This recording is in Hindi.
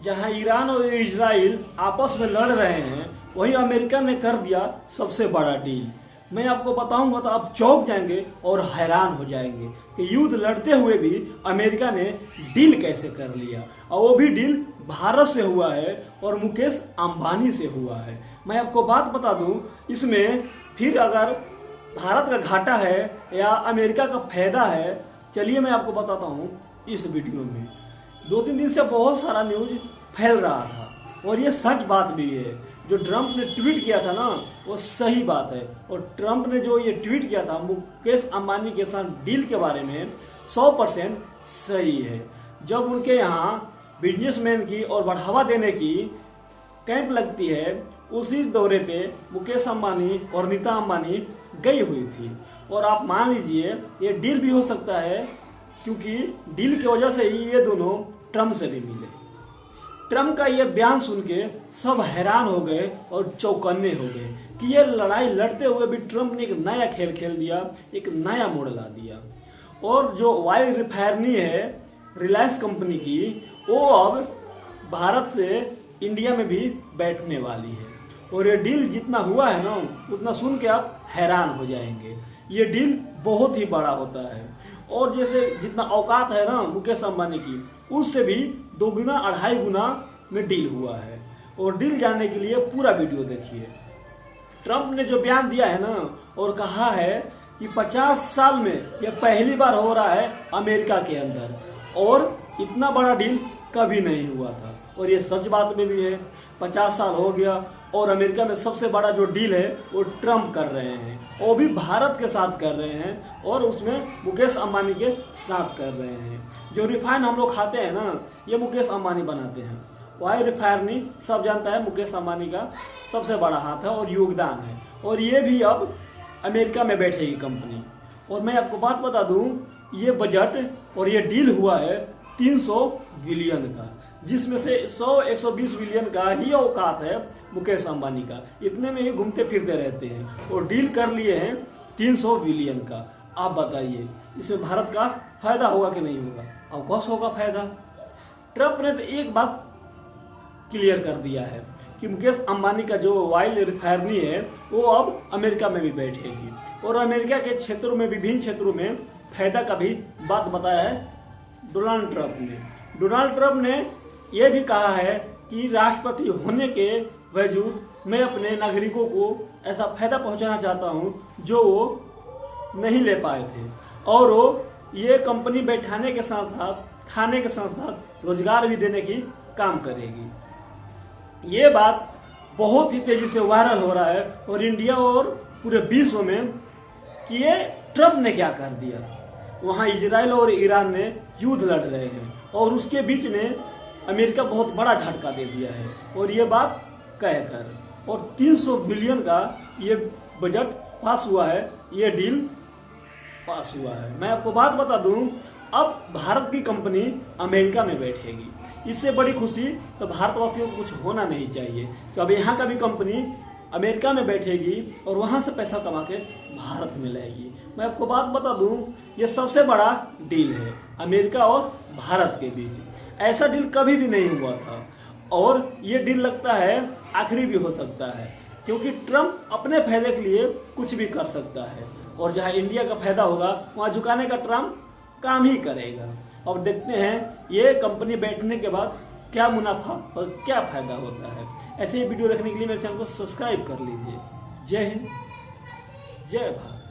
जहां ईरान और इजराइल आपस में लड़ रहे हैं, वहीं अमेरिका ने कर दिया सबसे बड़ा डील। मैं आपको बताऊंगा तो आप चौंक जाएंगे और हैरान हो जाएंगे कि युद्ध लड़ते हुए भी अमेरिका ने डील कैसे कर लिया, और वो भी डील भारत से हुआ है और मुकेश अंबानी से हुआ है। मैं आपको बात बता दूं, इसमें फिर अगर भारत का घाटा है या अमेरिका का फायदा है, चलिए मैं आपको बताता हूँ इस वीडियो में। 2-3 दिन से बहुत सारा न्यूज फैल रहा था और ये सच बात भी है। जो ट्रंप ने ट्वीट किया था ना, वो सही बात है। और ट्रंप ने जो ये ट्वीट किया था मुकेश अंबानी के साथ डील के बारे में, 100% सही है। जब उनके यहाँ बिजनेसमैन की और बढ़ावा देने की कैंप लगती है, उसी दौरे पे मुकेश अंबानी और नीता अंबानी गई हुई थी। और आप मान लीजिए ये डील भी हो सकता है, क्योंकि डील की वजह से ही ये दोनों ट्रंप से भी मिले। ट्रंप का ये बयान सुन के सब हैरान हो गए और चौकन्ने हो गए कि ये लड़ाई लड़ते हुए भी ट्रंप ने एक नया खेल खेल दिया, एक नया मोड़ ला दिया। और जो ऑयल रिफाइनरी है रिलायंस कंपनी की, वो अब भारत से इंडिया में भी बैठने वाली है। और ये डील जितना हुआ है ना, उतना सुन के आप हैरान हो जाएंगे। ये डील बहुत ही बड़ा होता है, और जैसे जितना औकात है ना मुकेश अंबानी की, उससे भी 2 गुना 2.5 गुना में डील हुआ है। और डील जानने के लिए पूरा वीडियो देखिए। ट्रंप ने जो बयान दिया है ना, और कहा है कि 50 साल में यह पहली बार हो रहा है अमेरिका के अंदर, और इतना बड़ा डील कभी नहीं हुआ था। और ये सच बात में भी है। 50 साल हो गया और अमेरिका में सबसे बड़ा जो डील है वो ट्रंप कर रहे हैं, वो भी भारत के साथ कर रहे हैं, और उसमें मुकेश अंबानी के साथ कर रहे हैं। जो रिफाइन हम लोग खाते हैं ना, ये मुकेश अंबानी बनाते हैं। ऑयल रिफाइनरी सब जानता है मुकेश अंबानी का सबसे बड़ा हाथ है और योगदान है। और ये भी अब अमेरिका में बैठेगी कंपनी। और मैं आपको बात बता दूं, ये बजट और ये डील हुआ है 300 बिलियन का, जिसमें से 100-120 बिलियन का ही औकात है मुकेश अंबानी का। इतने में ही घूमते फिरते रहते हैं और डील कर लिए हैं 300 बिलियन का। आप बताइए इसमें भारत का फायदा होगा कि नहीं होगा? ऑफकोर्स होगा फायदा। ट्रंप ने तो एक बात क्लियर कर दिया है कि मुकेश अंबानी का जो ऑयल रिफाइनरी है वो अब अमेरिका में भी बैठेगी, और अमेरिका के क्षेत्रों में, विभिन्न क्षेत्रों में फायदा का भी बात बताया है डोनाल्ड ट्रंप ने। डोनाल्ड ट्रंप ने यह भी कहा है कि राष्ट्रपति होने के बावजूद मैं अपने नागरिकों को ऐसा फायदा पहुंचाना चाहता हूं जो वो नहीं ले पाए थे, और वो ये कंपनी बैठाने के साथ साथ, खाने के साथ साथ रोजगार भी देने की काम करेगी। ये बात बहुत ही तेजी से वायरल हो रहा है और इंडिया और पूरे विश्व में कि ये ट्रंप ने क्या कर दिया। वहाँ इजराइल और ईरान ने युद्ध लड़ रहे हैं और उसके बीच में अमेरिका बहुत बड़ा झटका दे दिया है, और ये बात कहकर, और 300 बिलियन का ये बजट पास हुआ है, ये डील पास हुआ है। मैं आपको बात बता दूं, अब भारत की कंपनी अमेरिका में बैठेगी। इससे बड़ी खुशी तो भारतवासियों को कुछ होना नहीं चाहिए कि अब यहाँ का भी कंपनी अमेरिका में बैठेगी और वहाँ से पैसा कमा के भारत में लाएगी। मैं आपको बात बता दूं, ये सबसे बड़ा डील है अमेरिका और भारत के बीच। ऐसा डील कभी भी नहीं हुआ था, और ये डील लगता है आखिरी भी हो सकता है, क्योंकि ट्रंप अपने फायदे के लिए कुछ भी कर सकता है, और जहाँ इंडिया का फायदा होगा वहाँ झुकाने का ट्रंप काम ही करेगा। अब देखते हैं ये कंपनी बैठने के बाद क्या मुनाफा और क्या फायदा होता है। ऐसे ही वीडियो देखने के लिए मेरे चैनल को सब्सक्राइब कर लीजिए। जय हिंद, जय भारत।